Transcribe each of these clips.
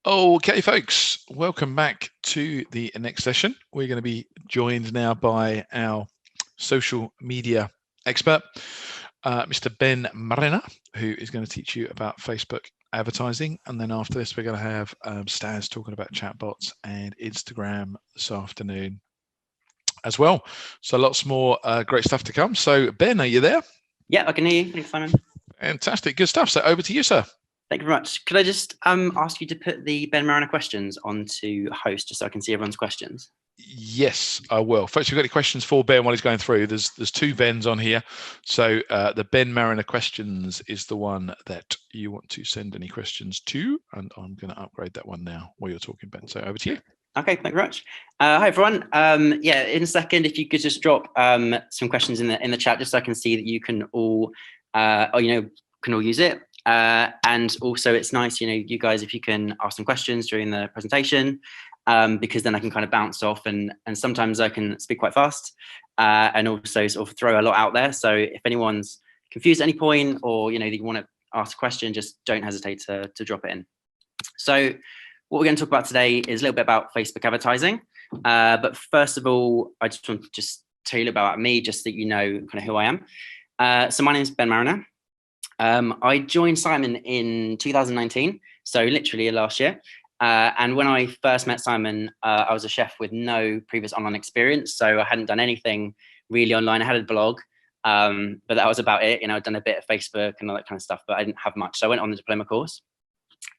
Okay, folks, welcome back to the next session. We're going to be joined now by our social media expert, Mr. Ben Marina, who is going to teach you about Facebook advertising. And then after this, we're going to have Staz talking about chatbots and Instagram this afternoon as well. So lots more great stuff to come. So Ben, are you there? Yeah, I can hear you. Thanks, Simon. Fantastic. Good stuff. So over to you, sir. Thank you very much. Could I just ask you to put the Ben Mariner questions onto host just so I can see everyone's questions? Yes, I will. Folks, if you've got any questions for Ben while he's going through, there's two Bens on here. So the Ben Mariner questions is the one that you want to send any questions to, and I'm going to upgrade that one now while you're talking, Ben. So over to you. Okay, thank you very much. Hi everyone. Yeah, in a second, if you could just drop some questions in the chat, just so I can see that you can all, can all use it. And also, it's nice, you guys, if you can ask some questions during the presentation, because then I can kind of bounce off, and sometimes I can speak quite fast, and also sort of throw a lot out there. So if anyone's confused at any point, or you want to ask a question, just don't hesitate to drop it in. So what we're going to talk about today is a little bit about Facebook advertising. But first of all, I just want to just tell you a little bit about me, just so that you know kind of who I am. So my name is Ben Mariner. I joined Simon in 2019, so literally last year. And when I first met Simon, I was a chef with no previous online experience. So I hadn't done anything really online. I had a blog, but that was about it. I'd done a bit of Facebook and all that kind of stuff, but I didn't have much. So I went on the diploma course.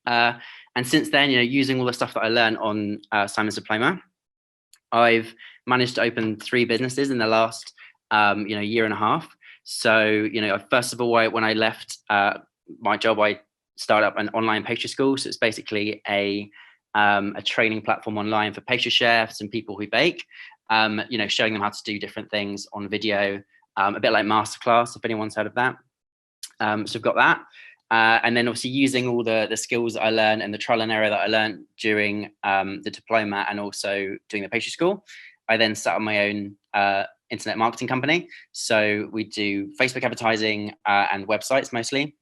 And since then, using all the stuff that I learned on Simon's diploma, I've managed to open 3 businesses in the last, year and a half. So, first of all, when I left my job, I started up an online pastry school. So it's basically a training platform online for pastry chefs and people who bake, showing them how to do different things on video, a bit like Masterclass, if anyone's heard of that. So I've got that. And then obviously using all the skills that I learned and the trial and error that I learned during the diploma and also doing the pastry school, I then set up my own internet marketing company. So we do Facebook advertising and websites mostly.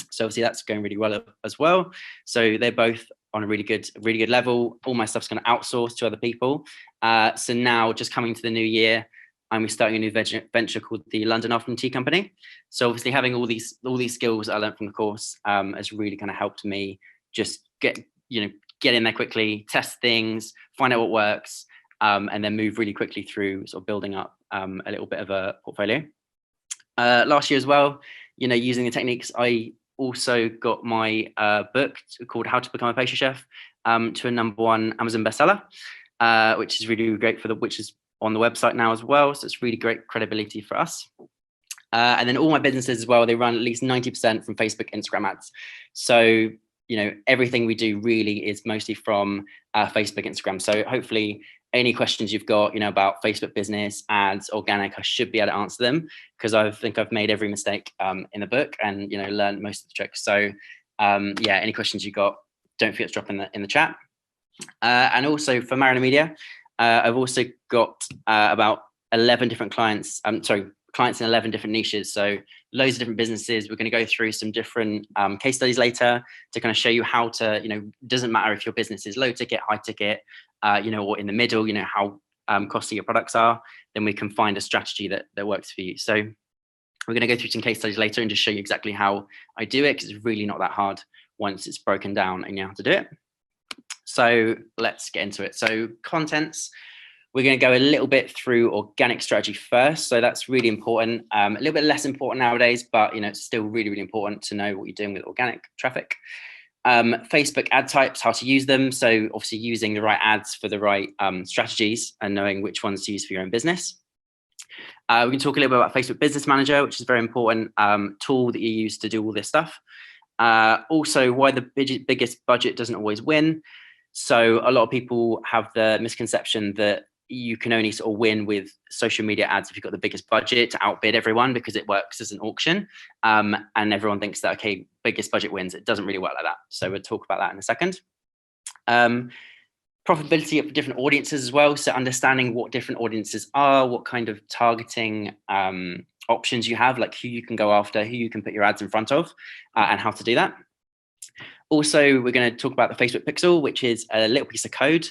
So obviously that's going really well as well. So they're both on a really good level. All my stuff's going to outsource to other people. So now, just coming to the new year, I'm starting a new venture called the London Afternoon Tea Company. So obviously having all these skills I learned from the course has really kind of helped me just get in there quickly, test things, find out what works, and then move really quickly through sort of building up a little bit of a portfolio. Last year as well, using the techniques, I also got my book called How to Become a Pastry Chef to a #1 Amazon bestseller, which is really great which is on the website now as well. So it's really great credibility for us. And then all my businesses as well, they run at least 90% from Facebook, Instagram ads. So, everything we do really is mostly from Facebook, Instagram. So hopefully any questions you've got, about Facebook business, ads, organic, I should be able to answer them, because I think I've made every mistake in the book and, learned most of the tricks. So any questions you got, don't forget to drop in the chat. And also for Mariner Media, I've also got about 11 different clients. Clients in 11 different niches. So loads of different businesses. We're going to go through some different case studies later to kind of show you how to, doesn't matter if your business is low ticket, high ticket, or in the middle, how costly your products are, then we can find a strategy that works for you. So we're going to go through some case studies later and just show you exactly how I do it, because it's really not that hard once it's broken down and you know how to do it. So let's get into it. So contents. We're going to go a little bit through organic strategy first. So that's really important. A little bit less important nowadays, but it's still really, really important to know what you're doing with organic traffic. Facebook ad types, how to use them. So obviously using the right ads for the right strategies and knowing which ones to use for your own business. We can talk a little bit about Facebook Business Manager, which is a very important tool that you use to do all this stuff. Also, why the biggest budget doesn't always win. So a lot of people have the misconception that you can only sort of win with social media ads if you've got the biggest budget to outbid everyone, because it works as an auction. And everyone thinks that, okay, biggest budget wins. It doesn't really work like that. So we'll talk about that in a second. Profitability of different audiences as well. So understanding what different audiences are, what kind of targeting options you have, like who you can go after, who you can put your ads in front of, and how to do that. Also, we're going to talk about the Facebook Pixel, which is a little piece of code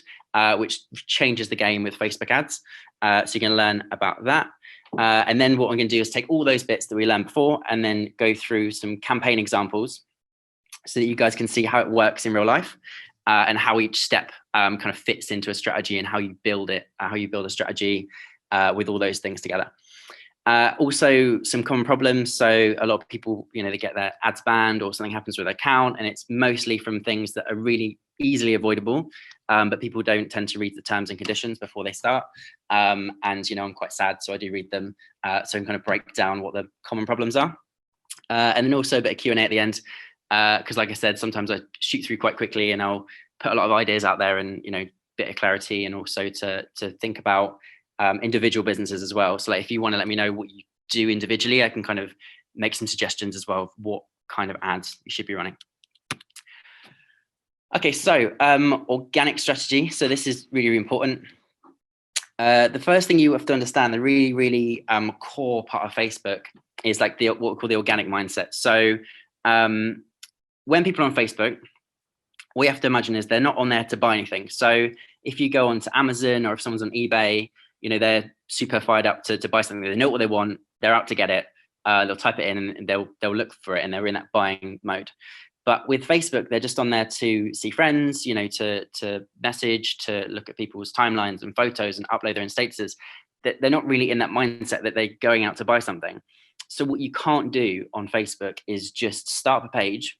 which changes the game with Facebook ads. So you're going to learn about that. And then what I'm going to do is take all those bits that we learned before and then go through some campaign examples so that you guys can see how it works in real life and how each step kind of fits into a strategy and how you build it, how you build a strategy with all those things together. Also some common problems. So a lot of people, they get their ads banned or something happens with their account, and it's mostly from things that are really easily avoidable. But people don't tend to read the terms and conditions before they start. And, I'm quite sad, so I do read them. So I'm going to break down what the common problems are. And then also a bit of Q&A at the end. Because like I said, sometimes I shoot through quite quickly and I'll put a lot of ideas out there and, bit of clarity, and also to think about individual businesses as well. So like, if you want to let me know what you do individually, I can kind of make some suggestions as well of what kind of ads you should be running. Okay, so organic strategy. So this is really, really important. The first thing you have to understand, the really, really core part of Facebook is like what we call the organic mindset. So when people are on Facebook, what you have to imagine is they're not on there to buy anything. So if you go onto Amazon or if someone's on eBay, they're super fired up to buy something. They know what they want. They're out to get it. They'll type it in and they'll look for it, and they're in that buying mode. But with Facebook, they're just on there to see friends, to message, to look at people's timelines and photos and upload their own statuses. They're not really in that mindset that they're going out to buy something. So what you can't do on Facebook is just start up a page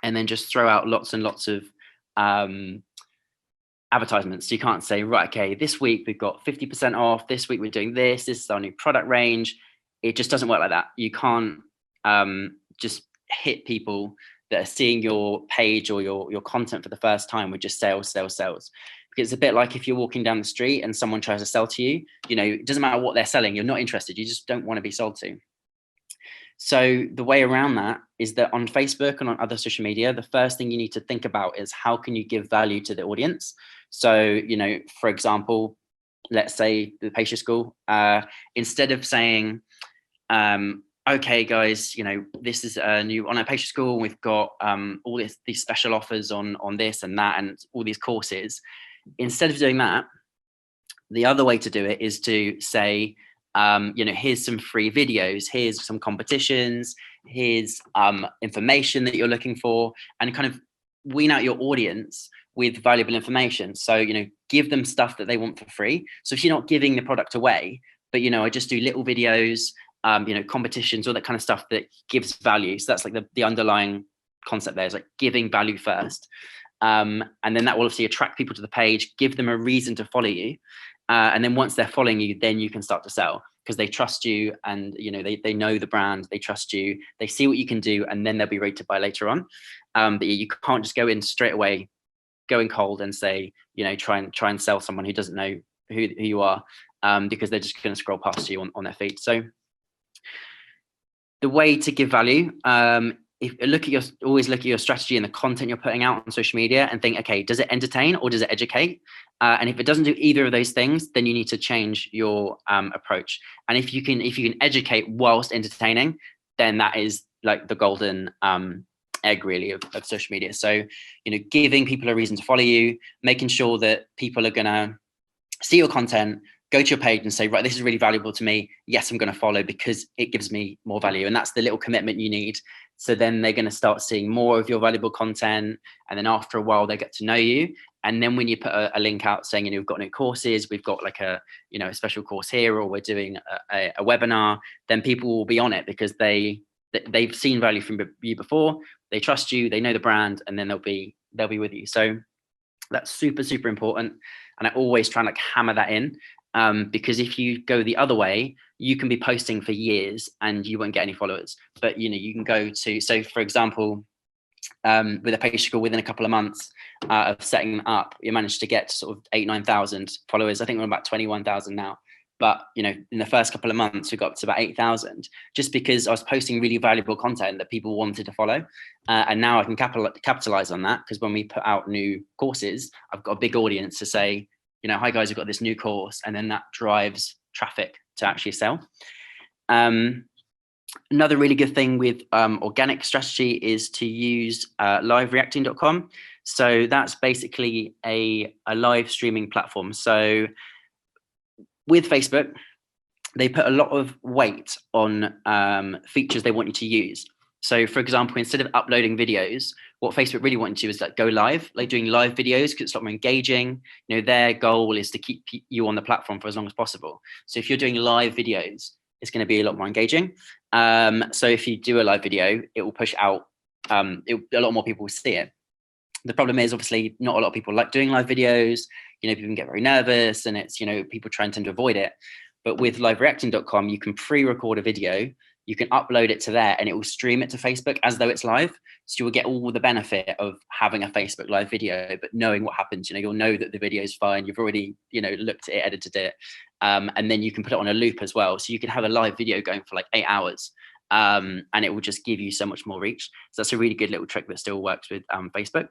and then just throw out lots and lots of advertisements. So you can't say, right, okay, this week we've got 50% off. This week we're doing this. This is our new product range. It just doesn't work like that. You can't just hit people that are seeing your page or your content for the first time with just sales. Because it's a bit like if you're walking down the street and someone tries to sell to you, it doesn't matter what they're selling. You're not interested. You just don't want to be sold to. So the way around that is that on Facebook and on other social media, the first thing you need to think about is how can you give value to the audience? So, for example, let's say the pastry school, instead of saying, okay, guys, this is a new on our pastry school. We've got all these special offers on this and that and all these courses. Instead of doing that, the other way to do it is to say, here's some free videos, here's some competitions, here's information that you're looking for, and kind of wean out your audience with valuable information. So, give them stuff that they want for free. So if you're not giving the product away, but, I just do little videos, competitions, all that kind of stuff that gives value. So that's like the underlying concept there is like giving value first. And then that will obviously attract people to the page, give them a reason to follow you. And then once they're following you, then you can start to sell because they trust you and, they know the brand, they trust you, they see what you can do, and then they'll be ready to buy later on. But you can't just go in straight away, going cold and say, try and sell someone who doesn't know who you are, because they're just going to scroll past you on their feed. So the way to give value, always look at your strategy and the content you're putting out on social media and think, okay, does it entertain or does it educate? And if it doesn't do either of those things, then you need to change your approach. And if you can educate whilst entertaining, then that is like the golden egg really of social media. So, giving people a reason to follow you, making sure that people are going to see your content, go to your page and say, right, this is really valuable to me. Yes, I'm going to follow because it gives me more value. And that's the little commitment you need. So then they're going to start seeing more of your valuable content. And then after a while, they get to know you. And then when you put a link out saying, we've got new courses, we've got like a special course here, or we're doing a webinar, then people will be on it because they've seen value from you before. They trust you, they know the brand, and then they'll be with you. So that's super, super important. And I always try and like hammer that in. Because if you go the other way, you can be posting for years and you won't get any followers. But you can go to, so for example, with a page school, within a couple of months of setting them up, you managed to get sort of 8,000-9,000 followers. I think we're about 21,000 now. But in the first couple of months, we got to about 8,000, just because I was posting really valuable content that people wanted to follow. And now I can capitalize on that, because when we put out new courses, I've got a big audience to say, hi guys, we've got this new course, and then that drives traffic to actually sell. Another really good thing with organic strategy is to use livereacting.com. So that's basically a live streaming platform. So with Facebook, they put a lot of weight on features they want you to use. So for example, instead of uploading videos, what Facebook really want you to do is like go live, like doing live videos, because it's a lot more engaging. You know, their goal is to keep you on the platform for as long as possible. So if you're doing live videos, it's going to be a lot more engaging. So if you do a live video, it will push out, a lot more people will see it. The problem is obviously not a lot of people like doing live videos. You know, people can get very nervous, and it's, you know, people try and tend to avoid it. But with livereacting.com, you can pre-record a video, you can upload it to there, and it will stream it to Facebook as though it's live. So you will get all the benefit of having a Facebook live video, but knowing what happens. You know, you'll know that the video is fine. You've already, you know, looked at it, edited it, and then you can put it on a loop as well. So you can have a live video going for like 8 hours, and it will just give you so much more reach. So that's a really good little trick that still works with Facebook.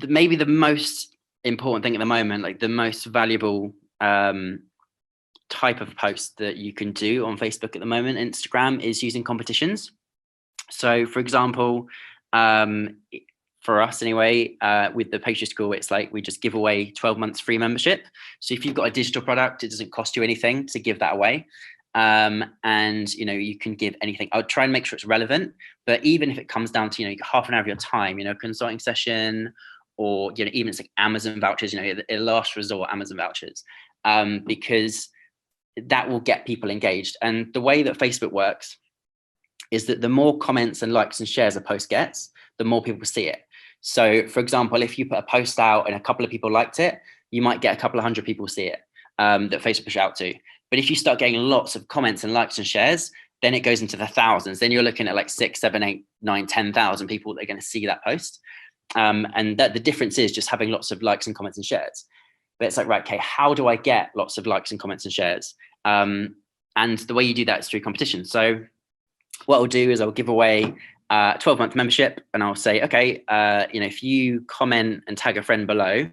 Maybe the most important thing at the moment, like the most valuable type of post that you can do on Facebook at the moment, Instagram, is using competitions. So for example, for us anyway, with the pastry school, it's like we just give away 12 months free membership. So if you've got a digital product, it doesn't cost you anything to give that away. And you know, you can give anything. I would try and make sure it's relevant, but even if it comes down to, you know, half an hour of your time, you know, consulting session, or, you know, even it's like Amazon vouchers, you know, a last resort Amazon vouchers, because that will get people engaged. And the way that Facebook works is that the more comments and likes and shares a post gets, the more people see it. So for example, if you put a post out and a couple of people liked it, you might get a couple of hundred people see it, that Facebook push out to. But if you start getting lots of comments and likes and shares, then it goes into the thousands. Then you're looking at like 6, 7, 8, 9, 10,000 people that are going to see that post. And that the difference is just having lots of likes and comments and shares. But it's like, right, okay, how do I get lots of likes and comments and shares? And the way you do that is through competition. So what I'll do is I'll give away 12-month membership, and I'll say, okay, you know, if you comment and tag a friend below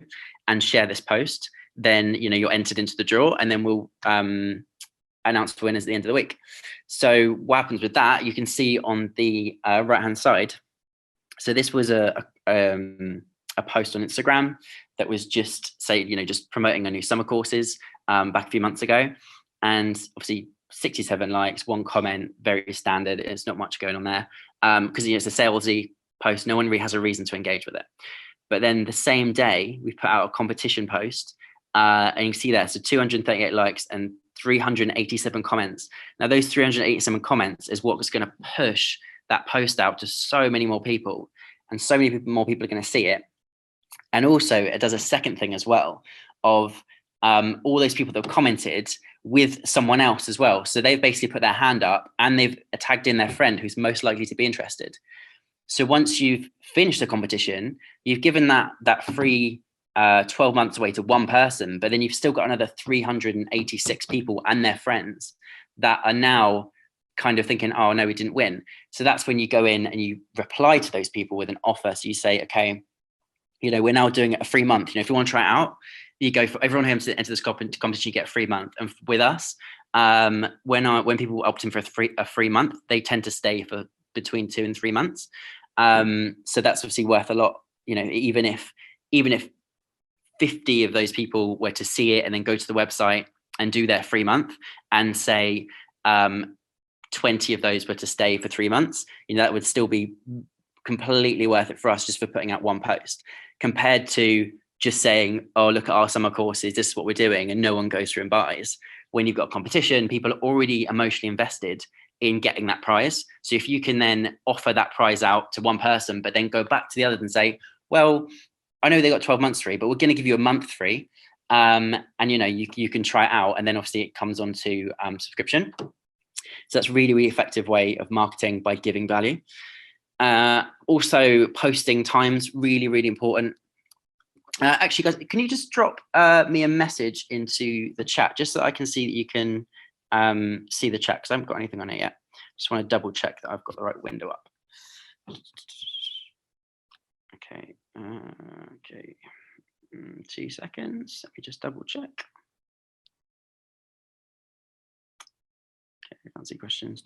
and share this post, then, you know, you're entered into the draw, and then we'll announce the winners at the end of the week. So what happens with that, you can see on the right-hand side. So this was a post on Instagram that was just, say, you know, just promoting our new summer courses back a few months ago. And obviously 67 likes, 1 comment, very standard. It's not much going on there because, you know, it's a salesy post. No one really has a reason to engage with it. But then the same day, we put out a competition post, and you can see there, so 238 likes and 387 comments. Now, those 387 comments is what's going to push that post out to so many more people, and so many more people are going to see it. And also, it does a second thing as well of all those people that have commented with someone else as well. So they've basically put their hand up and they've tagged in their friend who's most likely to be interested. So once you've finished the competition, you've given that free 12 months away to one person, but then you've still got another 386 people and their friends that are now kind of thinking, oh no, we didn't win. So that's when you go in and you reply to those people with an offer. So you say, okay, you know, we're now doing a free month. You know, if you want to try it out, you go for everyone who enters this competition, you get a free month. And with us, when people opt in for a free month, they tend to stay for between 2 and 3 months. So that's obviously worth a lot. You know, even if 50 of those people were to see it and then go to the website and do their free month, and say 20 of those were to stay for 3 months, you know, that would still be completely worth it for us just for putting out one post, compared to just saying, oh, look at our summer courses, this is what we're doing, and no one goes through and buys. When you've got a competition, people are already emotionally invested in getting that prize. So if you can then offer that prize out to one person, but then go back to the others and say, well, I know they got 12 months free, but we're going to give you a month free. And, you know, you can try it out. And then obviously it comes onto subscription. So that's really, really effective way of marketing by giving value. Also, posting times, really, really important. Actually, guys, can you just drop me a message into the chat just so that I can see that you can see the chat, because I haven't got anything on it yet. Just want to double check that I've got the right window up. Okay. Okay. 2 seconds. Let me just double check. fancy questions.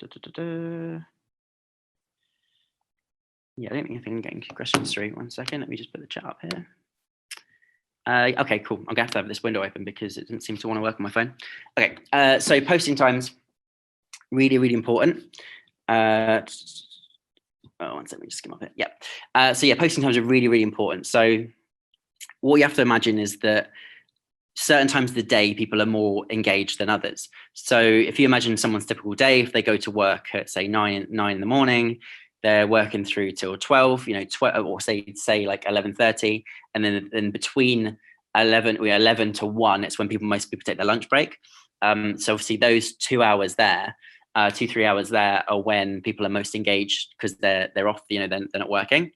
Yeah, I don't think I'm getting questions through. 1 second, let me just put the chat up here. Okay, cool. I'm gonna have to have this window open because it didn't seem to want to work on my phone. Okay, so posting times, really, really important. 1 second, let me just skim up it. Yeah. So yeah, posting times are really, really important. So what you have to imagine is that certain times of the day, people are more engaged than others. So if you imagine someone's typical day, if they go to work at say 9 in the morning, they're working through till 12, or say like 11:30, and then between 11 to 1, it's when most people take their lunch break. So obviously those 2 hours there, 2-3 hours there are when people are most engaged because they're off, they're not working.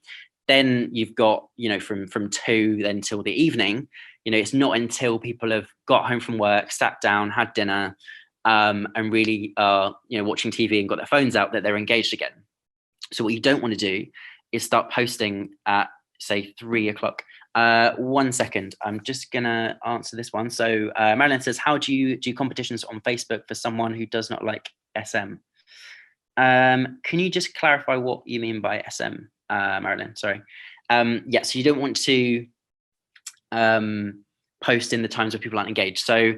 Then you've got, from 2 then till the evening, it's not until people have got home from work, sat down, had dinner, and really are, watching TV and got their phones out that they're engaged again. So what you don't want to do is start posting at say 3 o'clock. 1 second, I'm just gonna answer this one. So Marilyn says, how do you do competitions on Facebook for someone who does not like SM? Can you just clarify what you mean by SM, Marilyn? Sorry. Yeah, so you don't want to post in the times where people aren't engaged. So,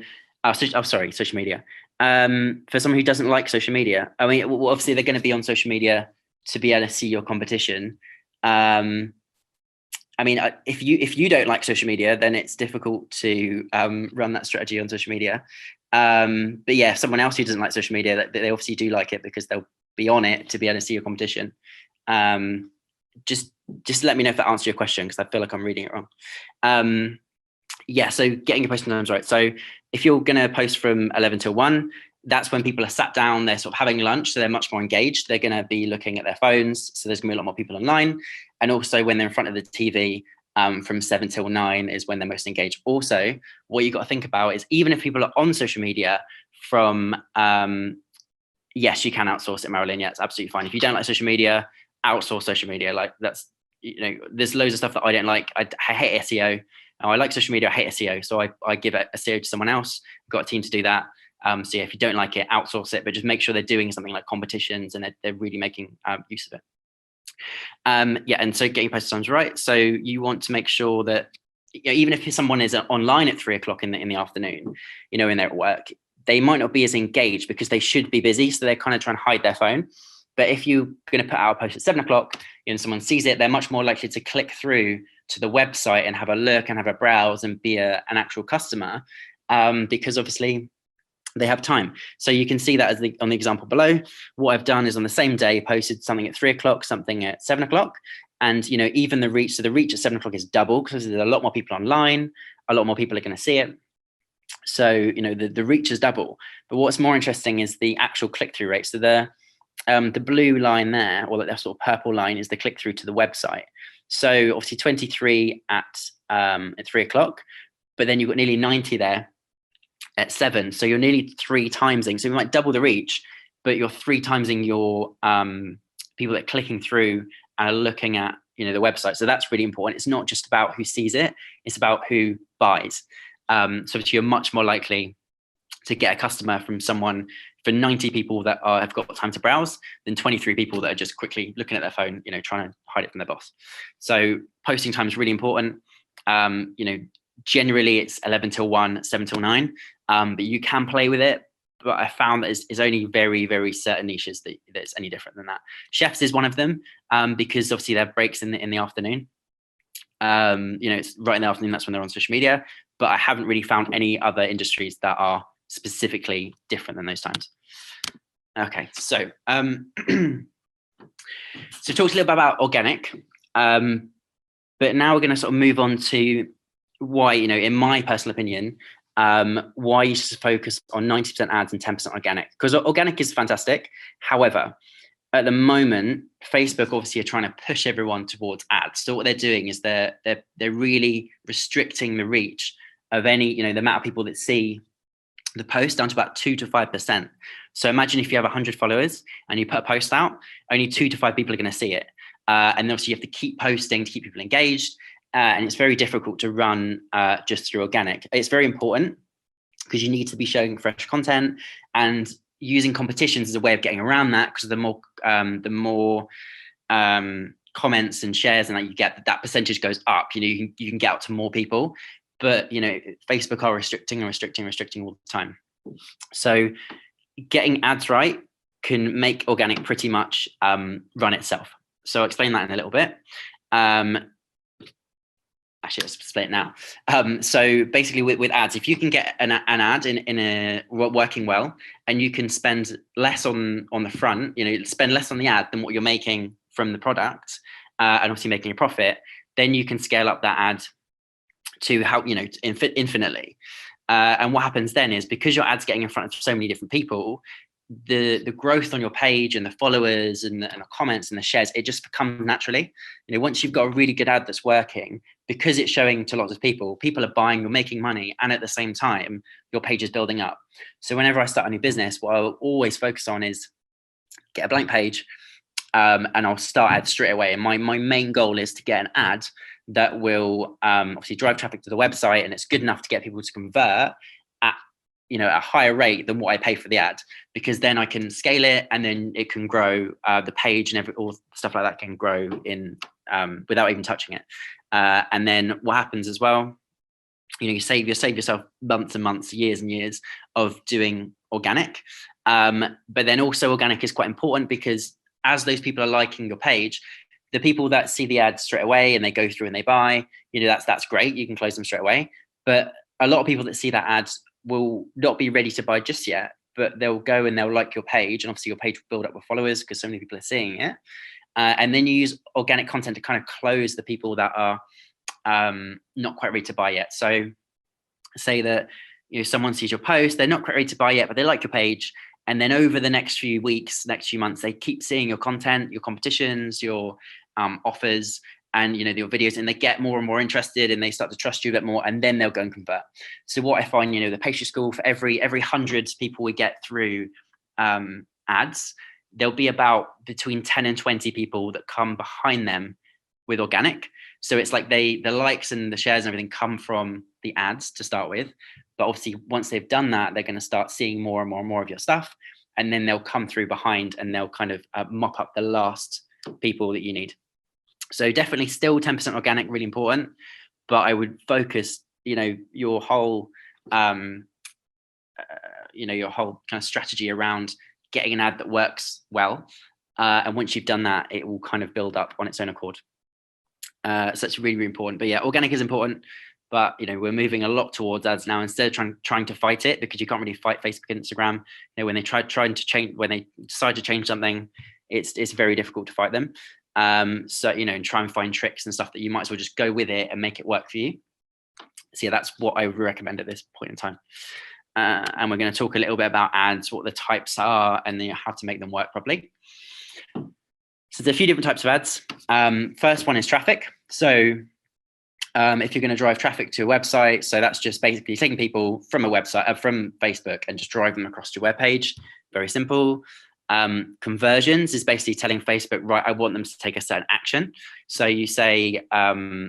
social media. For someone who doesn't like social media, I mean, obviously they're going to be on social media to be able to see your competition. I mean, if you don't like social media, then it's difficult to run that strategy on social media. But yeah, someone else who doesn't like social media, they obviously do like it because they'll be on it to be able to see your competition. Just let me know if that answers your question, because I feel like I'm reading it wrong. Yeah, so getting your posting times right. So if you're going to post from 11 till 1, that's when people are sat down, they're sort of having lunch, so they're much more engaged. They're going to be looking at their phones, so there's going to be a lot more people online. And also when they're in front of the TV, from 7 till 9 is when they're most engaged. Also, what you've got to think about is, even if people are on social media from, yes, you can outsource it, Marilyn. Yeah, it's absolutely fine. If you don't like social media, outsource social media. Like, that's, there's loads of stuff that I don't like. I hate SEO. I like social media, I hate SEO. So I give it SEO to someone else. I've got a team to do that. So yeah, if you don't like it, outsource it, but just make sure they're doing something like competitions and they're really making use of it. Yeah, and so getting your post times right. So you want to make sure that, even if someone is online at 3 o'clock in the afternoon, and they're at work, they might not be as engaged because they should be busy. So they're kind of trying to hide their phone. But if you're going to put out a post at 7 o'clock, someone sees it, they're much more likely to click through to the website and have a look and have a browse and be an actual customer, because obviously they have time. So you can see that on the example below. What I've done is, on the same day, posted something at 3 o'clock, something at 7 o'clock. And, even the reach, so the reach at 7 o'clock is double because there's a lot more people online, a lot more people are going to see it. So, the reach is double. But what's more interesting is the actual click-through rate. So the blue line there, or that sort of purple line, is the click-through to the website. So obviously 23 at 3 o'clock, but then you've got nearly 90 there at 7. So you're nearly 3 timesing. So you might double the reach, but you're 3 timesing your people that are clicking through and are looking at the website. So that's really important. It's not just about who sees it; it's about who buys. So you're much more likely to get a customer from someone, for 90 people that have got time to browse, than 23 people that are just quickly looking at their phone, trying to hide it from their boss. So posting time is really important. Generally it's 11 till 1, 7 till 9, but you can play with it. But I found that it's only very, very certain niches that's any different than that. Chefs is one of them, because obviously they have breaks in the afternoon. It's right in the afternoon, that's when they're on social media. But I haven't really found any other industries that are specifically different than those times. Okay, so so talked a little bit about organic, but now we're going to sort of move on to why, in my personal opinion, why you should focus on 90% ads and 10% organic. Because organic is fantastic. However, at the moment, Facebook obviously are trying to push everyone towards ads. So what they're doing is they're really restricting the reach of any, the amount of people that see the post down to about 2 to 5%. So imagine if you have 100 followers and you put a post out, only 2 to 5 people are going to see it. And obviously you have to keep posting to keep people engaged. And it's very difficult to run just through organic. It's very important because you need to be showing fresh content. And, using competitions as a way of getting around that, because the more comments and shares and that you get, that percentage goes up. You can get out to more people, but Facebook are restricting all the time. So getting ads right can make organic pretty much run itself. So I'll explain that in a little bit. Actually, let's explain it now. So basically with ads, if you can get an ad in a working well, and you can spend less on the front, spend less on the ad than what you're making from the product, and obviously making a profit, then you can scale up that ad to help, infinitely. And what happens then is, because your ad's getting in front of so many different people, the growth on your page and the followers and the comments and the shares, it just becomes naturally. Once you've got a really good ad that's working, because it's showing to lots of people are buying, you're making money, and at the same time your page is building up. So whenever I start a new business, what I'll always focus on is get a blank page, and I'll start ads straight away. And my main goal is to get an ad that will obviously drive traffic to the website, and it's good enough to get people to convert at a higher rate than what I pay for the ad, because then I can scale it, and then it can grow. The page and all stuff like that can grow in without even touching it. And then what happens as well, you save yourself months and months, years and years of doing organic. But then also organic is quite important, because as those people are liking your page, the people that see the ad straight away and they go through and they buy, that's great. You can close them straight away. But a lot of people that see that ad will not be ready to buy just yet, but they'll go and they'll like your page, and obviously your page will build up with followers because so many people are seeing it. And then you use organic content to kind of close the people that are not quite ready to buy yet. So say that someone sees your post, they're not quite ready to buy yet, but they like your page. And then over the next few weeks, next few months, they keep seeing your content, your competitions, your offers, and your videos, and they get more and more interested, and they start to trust you a bit more, and then they'll go and convert. So what I find, the pastry school, for every 100 people we get through ads, there'll be about between 10 and 20 people that come behind them with organic. So it's like the likes and the shares and everything come from the ads to start with, but obviously once they've done that, they're going to start seeing more and more and more of your stuff, and then they'll come through behind, and they'll kind of mop up the last people that you need. So definitely still 10% organic, really important, but I would focus, your whole kind of strategy around getting an ad that works well. And once you've done that, it will kind of build up on its own accord. So that's really, really important. But yeah, organic is important, but we're moving a lot towards ads now, instead of trying to fight it, because you can't really fight Facebook and Instagram. When they when they decide to change something, it's very difficult to fight them. So and try and find tricks and stuff that you might as well just go with it and make it work for you. So yeah, that's what I would recommend at this point in time. And we're going to talk a little bit about ads, what the types are, and then how to make them work properly. So there's a few different types of ads. First one is traffic. So if you're going to drive traffic to a website, so that's just basically taking people from a website, from Facebook, and just drive them across to your web page. Very simple. Conversions is basically telling Facebook, right, I want them to take a certain action. So you say,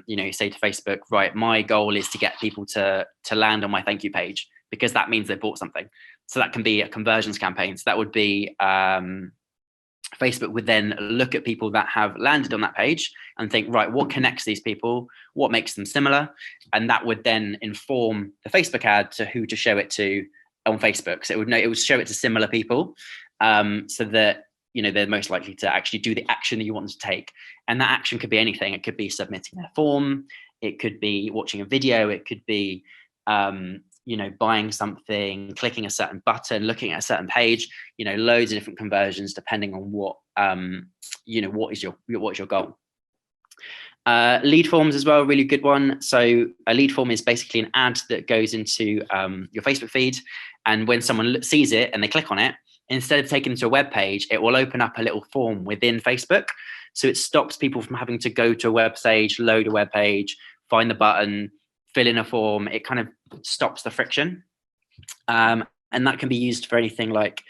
you say to Facebook, right, my goal is to get people to land on my thank you page, because that means they bought something. So that can be a conversions campaign. So that would be Facebook would then look at people that have landed on that page and think, right, what connects these people? What makes them similar? And that would then inform the Facebook ad to who to show it to on Facebook. So it would show it to similar people, so that they're most likely to actually do the action that you want them to take. And that action could be anything. It could be submitting a form. It could be watching a video. It could be buying something, clicking a certain button, looking at a certain page, loads of different conversions depending on what what is your goal. Lead forms as well, really good one. So a lead form is basically an ad that goes into your Facebook feed, and when someone sees it and they click on it, instead of taking them to a web page, it will open up a little form within Facebook. So it stops people from having to go to a web page, load a web page, find the button, fill in a form. It kind of stops the friction. And that can be used for anything like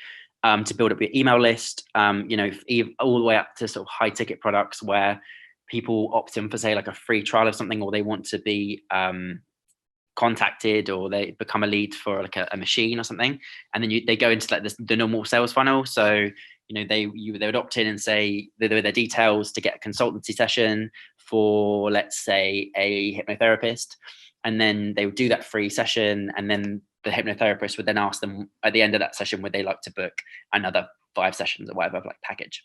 to build up your email list, all the way up to sort of high ticket products where people opt in for, say, like a free trial of something, or they want to be contacted or they become a lead for like a machine or something, and then they go into like the normal sales funnel. So they would opt in and say their details to get a consultancy session for, let's say, a hypnotherapist, and then they would do that free session, and then the hypnotherapist would then ask them at the end of that session would they like to book another 5 sessions or whatever, like package.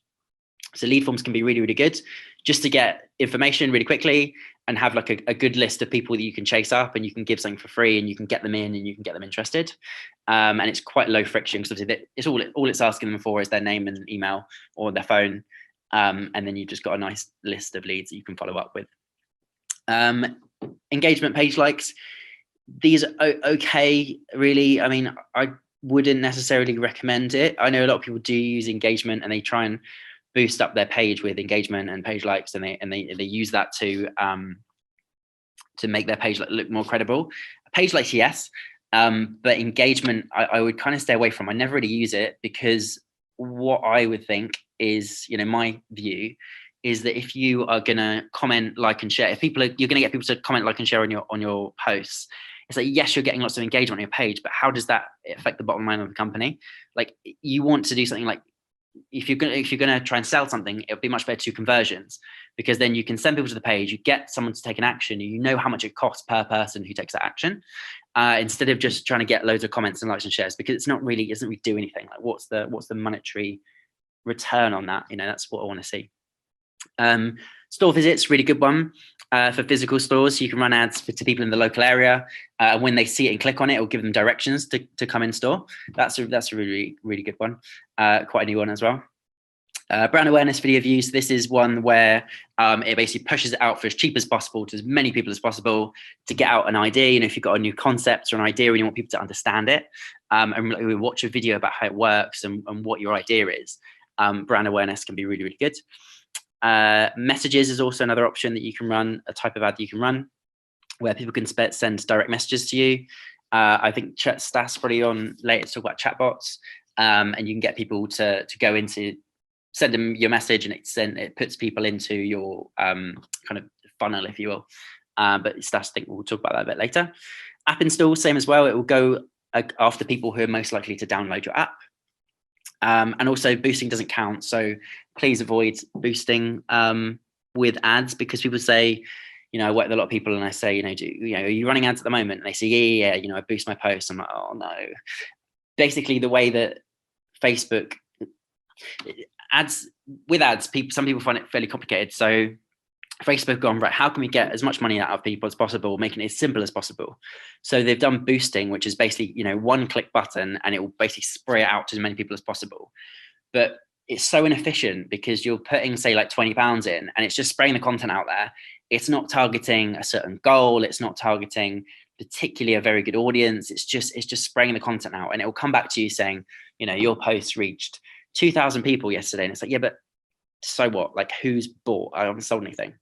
So lead forms can be really, really good just to get information really quickly and have like a good list of people that you can chase up, and you can give something for free, and you can get them in and you can get them interested. And it's quite low friction because it's all it's asking them for is their name and email or their phone. And then you've just got a nice list of leads that you can follow up with. Engagement page likes. These are okay, really. I mean, I wouldn't necessarily recommend it. I know a lot of people do use engagement and they try and boost up their page with engagement and page likes, and they use that to make their page look more credible. Page likes, yes, but engagement I would kind of stay away from. I never really use it because what I would think is, my view is that if you are gonna comment, like, and share, you're gonna get people to comment, like, and share on your posts. It's like, yes, you're getting lots of engagement on your page, but how does that affect the bottom line of the company? Like, you want to do something like, if you're gonna try and sell something, it'll be much better to conversions, because then you can send people to the page, you get someone to take an action, and you know how much it costs per person who takes that action, instead of just trying to get loads of comments and likes and shares, because it doesn't really do anything. Like, what's the monetary return on that? That's what I want to see. Store visits, really good one for physical stores. So you can run ads to people in the local area, and when they see it and click on it, it'll give them directions to come in store. That's a really, really good one. Quite a new one as well. Brand awareness video views. This is one where it basically pushes it out for as cheap as possible to as many people as possible to get out an idea. If you've got a new concept or an idea and you want people to understand it, and we watch a video about how it works and what your idea is, brand awareness can be really, really good. Messages is also another option that you can run, a type of ad that you can run where people can send direct messages to you. I think Stas probably on later to talk about chatbots, and you can get people to go into, send them your message, and it puts people into your kind of funnel, if you will. But Stas, I think we'll talk about that a bit later. App install, same as well. It will go after people who are most likely to download your app. And also boosting doesn't count. So please avoid boosting with ads, because people say, I work with a lot of people and I say, are you running ads at the moment? And they say, yeah, I boost my posts. I'm like, oh no. Basically, the way that Facebook ads, some people find it fairly complicated. So Facebook gone, right, how can we get as much money out of people as possible, making it as simple as possible? So they've done boosting, which is basically, one click button, and it will basically spray it out to as many people as possible. But it's so inefficient because you're putting, say, like £20 in, and it's just spraying the content out there. It's not targeting a certain goal. It's not targeting particularly a very good audience. It's just spraying the content out, and it will come back to you saying, your post reached 2,000 people yesterday. And it's like, yeah, but so what? Like, who's bought? I haven't sold anything.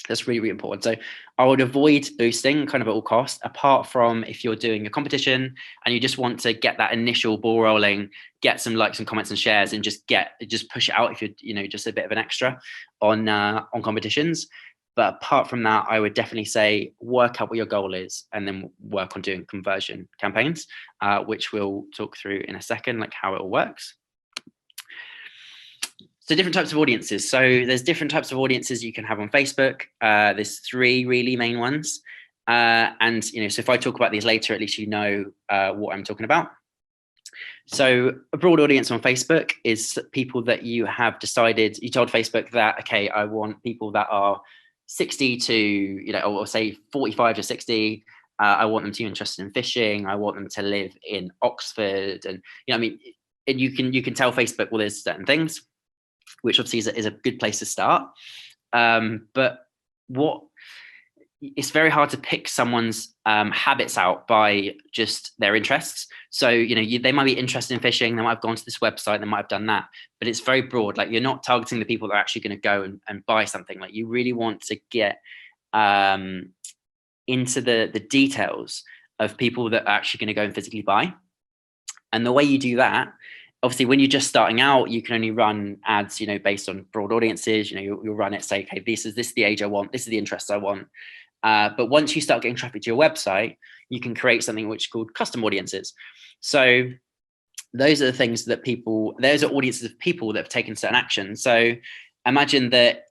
That's really, really important. So I would avoid boosting kind of at all costs, apart from if you're doing a competition and you just want to get that initial ball rolling, get some likes and comments and shares, and just push it out if you're, just a bit of an extra on competitions. But apart from that, I would definitely say work out what your goal is, and then work on doing conversion campaigns, which we'll talk through in a second, like how it all works. So different types of audiences. So there's different types of audiences you can have on Facebook. There's 3 really main ones. And, so if I talk about these later, at least what I'm talking about. So a broad audience on Facebook is people that you have decided, you told Facebook that, okay, I want people that are 60 to, or say 45 to 60. I want them to be interested in fishing. I want them to live in Oxford. And, and you can tell Facebook, well, there's certain things, which obviously is a good place to start. But it's very hard to pick someone's habits out by just their interests. So, they might be interested in fishing. They might have gone to this website. They might have done that, but it's very broad. Like, you're not targeting the people that are actually going to go and buy something. Like, you really want to get into the details of people that are actually going to go and physically buy. And the way you do that, obviously, when you're just starting out, you can only run ads, based on broad audiences. You'll run it, say, okay, this is the age I want, this is the interest I want. But once you start getting traffic to your website, you can create something which is called custom audiences. So those are the things that those are audiences of people that have taken certain action. So imagine that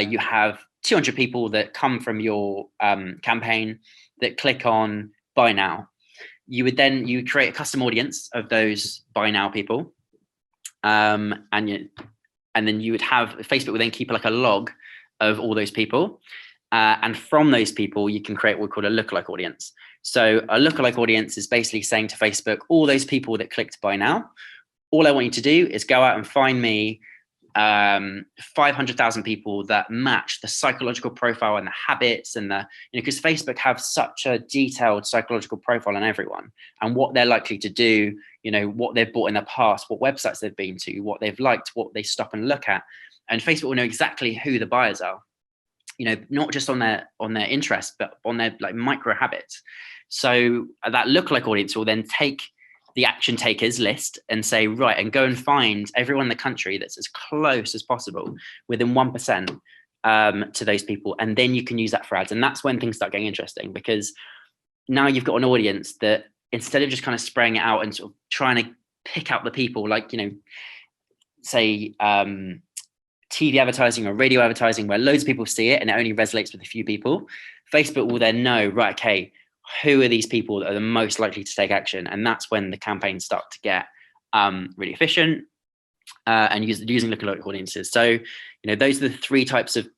you have 200 people that come from your campaign that click on buy now. You would create a custom audience of those buy now people. And then you would have Facebook would then keep like a log of all those people. And from those people, you can create what we call a lookalike audience. So a lookalike audience is basically saying to Facebook, all those people that clicked buy now, all I want you to do is go out and find me 500,000 people that match the psychological profile and the habits and because Facebook have such a detailed psychological profile on everyone and what they're likely to do, what they've bought in the past, what websites they've been to, what they've liked, what they stop and look at. And Facebook will know exactly who the buyers are, not just on their interests, but on their like micro habits. So that lookalike audience will then take the action takers list and say, right, and go and find everyone in the country that's as close as possible within 1% to those people. And then you can use that for ads. And that's when things start getting interesting, because now you've got an audience that instead of just kind of spraying it out and sort of trying to pick out the people, like, say TV advertising or radio advertising where loads of people see it and it only resonates with a few people, Facebook will then know, right, okay, who are these people that are the most likely to take action? And that's when the campaigns start to get really efficient and using lookalike audiences. So, those are the three types of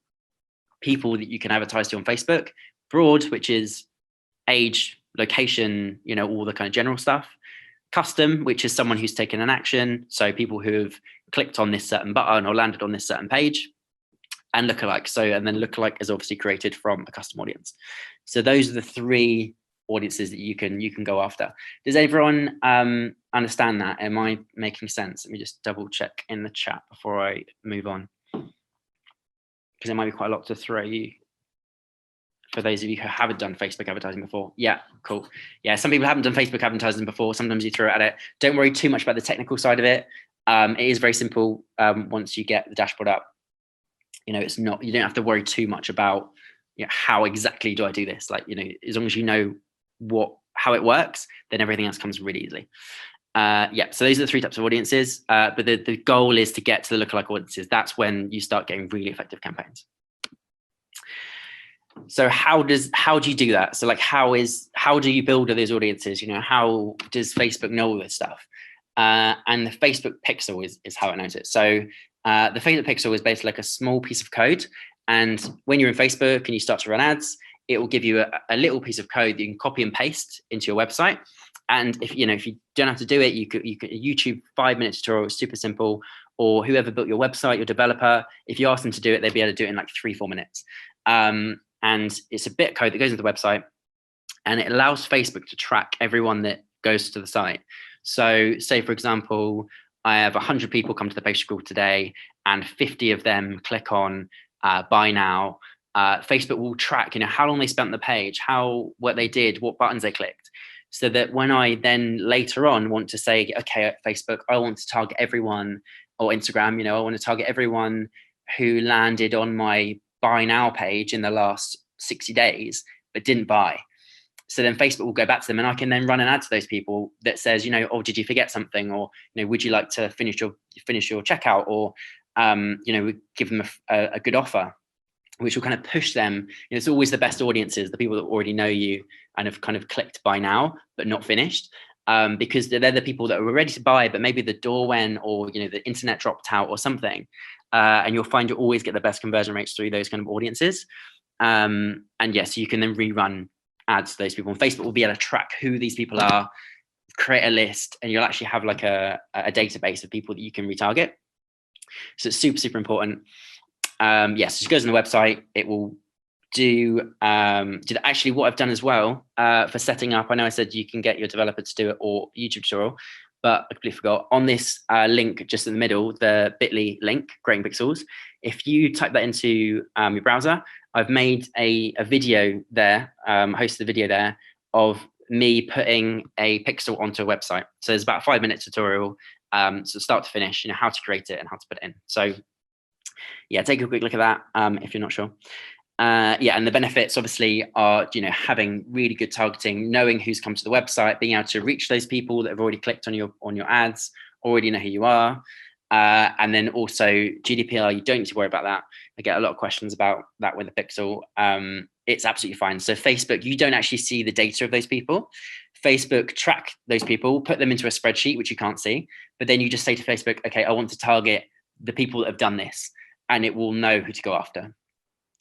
people that you can advertise to on Facebook. Broad, which is age, location, all the kind of general stuff. Custom, which is someone who's taken an action. So people who have clicked on this certain button or landed on this certain page. And lookalike. And then lookalike is obviously created from a custom audience. So those are the three audiences that you can go after. Does everyone understand that? Am I making sense? Let me just double check in the chat before I move on, because there might be quite a lot to throw you. For those of you who haven't done Facebook advertising before. Yeah, cool. Yeah, some people haven't done Facebook advertising before. Sometimes you throw it at it. Don't worry too much about the technical side of it. It is very simple once you get the dashboard up. It's not, you don't have to worry too much about how exactly do I do this? Like, as long as you know how it works, then everything else comes really easily. So those are the three types of audiences. But the goal is to get to the lookalike audiences. That's when you start getting really effective campaigns. So how do you do that? So like, how do you build those audiences? How does Facebook know all this stuff? And the Facebook pixel is how it knows it. So the Facebook pixel is basically like a small piece of code. And when you're in Facebook and you start to run ads, it will give you a little piece of code that you can copy and paste into your website. And if you don't have to do it, you could YouTube 5-minute tutorial, super simple, or whoever built your website, your developer, if you ask them to do it, they'd be able to do it in like 3-4 minutes. And it's a bit of code that goes into the website, and it allows Facebook to track everyone that goes to the site. So say, for example, I have 100 people come to the page school today and 50 of them click on buy now. Facebook will track, how long they spent on the page, what they did, what buttons they clicked. So that when I then later on want to say, okay, Facebook, I want to target everyone, or Instagram, I want to target everyone who landed on my buy now page in the last 60 days, but didn't buy. So then Facebook will go back to them, and I can then run an ad to those people that says, oh, did you forget something? Or, would you like to finish your checkout? Or, we give them a good offer, which will kind of push them. It's always the best audiences, the people that already know you and have kind of clicked buy now, but not finished. Because they're the people that were ready to buy, but maybe the door went, or, the internet dropped out or something. And you'll find you always get the best conversion rates through those kind of audiences. And yes, you can then rerun ads to those people, and Facebook will be able to track who these people are, create a list, and you'll actually have like a database of people that you can retarget. So it's super, super important. Yes, it goes on the website. It will do actually what I've done as well for setting up. I know I said you can get your developer to do it, or YouTube tutorial, but I completely forgot. On this link just in the middle, the bit.ly link, Creating Pixels, if you type that into your browser, I've made a video there, hosted a video there of me putting a pixel onto a website. So there's about a 5-minute tutorial, so start to finish, how to create it and how to put it in. So yeah, take a quick look at that if you're not sure. Yeah, and the benefits obviously are, having really good targeting, knowing who's come to the website, being able to reach those people that have already clicked on your ads, already know who you are. And then also GDPR, you don't need to worry about that. I get a lot of questions about that with the Pixel. It's absolutely fine. So Facebook, you don't actually see the data of those people. Facebook track those people, put them into a spreadsheet, which you can't see. But then you just say to Facebook, okay, I want to target the people that have done this, and it will know who to go after.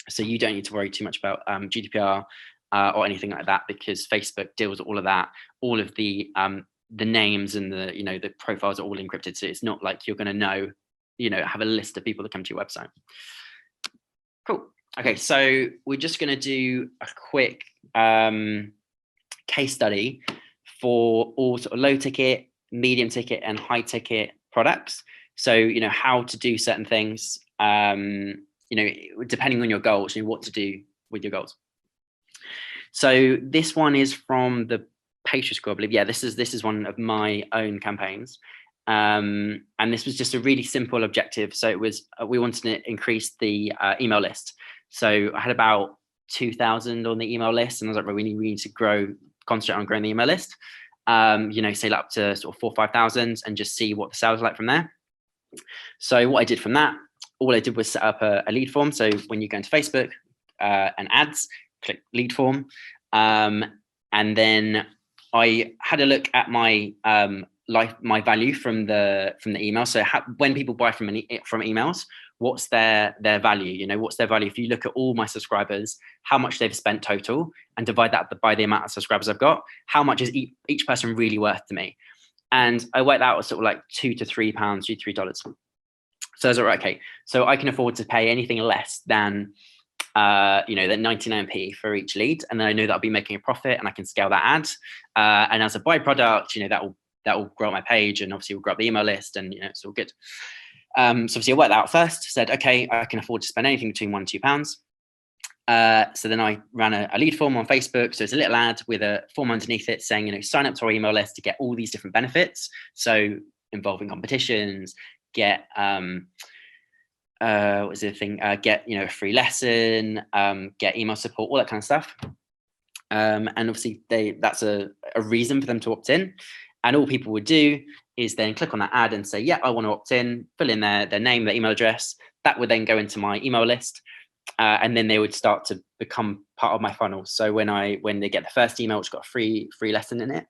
So you don't need to worry too much about GDPR or anything like that, because Facebook deals with all of that. All of the names and the profiles are all encrypted. So it's not like you're going to know, have a list of people that come to your website. Cool. Okay, so we're just going to do a quick case study for all sort of low ticket, medium ticket, and high ticket products. So, how to do certain things, depending on your goals, what to do with your goals. So this one is from the pastry school, I believe. Yeah, this is one of my own campaigns. And this was just a really simple objective. So it was, we wanted to increase the email list. So I had about 2,000 on the email list, and I was like, well, we need to concentrate on growing the email list. Say up to sort of 4,000 or 5,000, and just see what the sales are like from there. So what I did from that, all I did was set up a lead form. So when you go into Facebook and ads, click lead form, and then I had a look at my my value from the email. So when people buy from emails, what's their value? What's their value? If you look at all my subscribers, how much they've spent total, and divide that by the amount of subscribers I've got, how much is each person really worth to me? And I worked out sort of like £2 to £3, $2 to $3. So I was like, okay, so I can afford to pay anything less than than 99p for each lead, and then I know that I'll be making a profit, and I can scale that ad. And as a byproduct, that will grow up my page, and obviously will grow up the email list, and it's all good. So obviously I worked that out first. Said, okay, I can afford to spend anything between £1 to £2. So then I ran a lead form on Facebook. So it's a little ad with a form underneath it saying, sign up to our email list to get all these different benefits. So involving competitions, get what was the thing? Get a free lesson, get email support, all that kind of stuff. And obviously that's a reason for them to opt in. And all people would do is then click on that ad and say, yeah, I want to opt in, fill in their name, their email address. That would then go into my email list. And then they would start to become part of my funnel. So when they get the first email, which got a free lesson in it,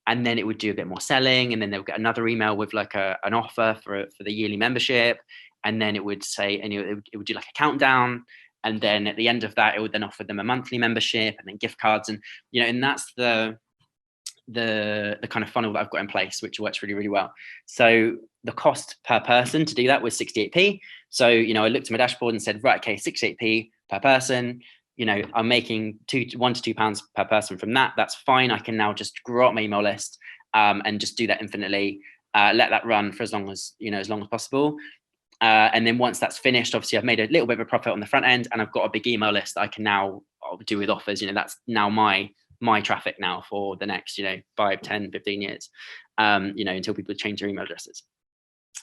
and then it would do a bit more selling, and then they'll get another email with like an offer for the yearly membership, and then it would say, and it would do like a countdown, and then at the end of that, it would then offer them a monthly membership and then gift cards, and and that's the kind of funnel that I've got in place, which works really, really well. So the cost per person to do that was 68p. So, I looked at my dashboard and said, right, okay, 68p per person, I'm making £1 to £2 per person from that. That's fine. I can now just grow up my email list and just do that infinitely, let that run for as long as possible. And then once that's finished, obviously I've made a little bit of a profit on the front end, and I've got a big email list that I can now do with offers. That's now my traffic now for the next 5, 10, 15 years, until people change their email addresses.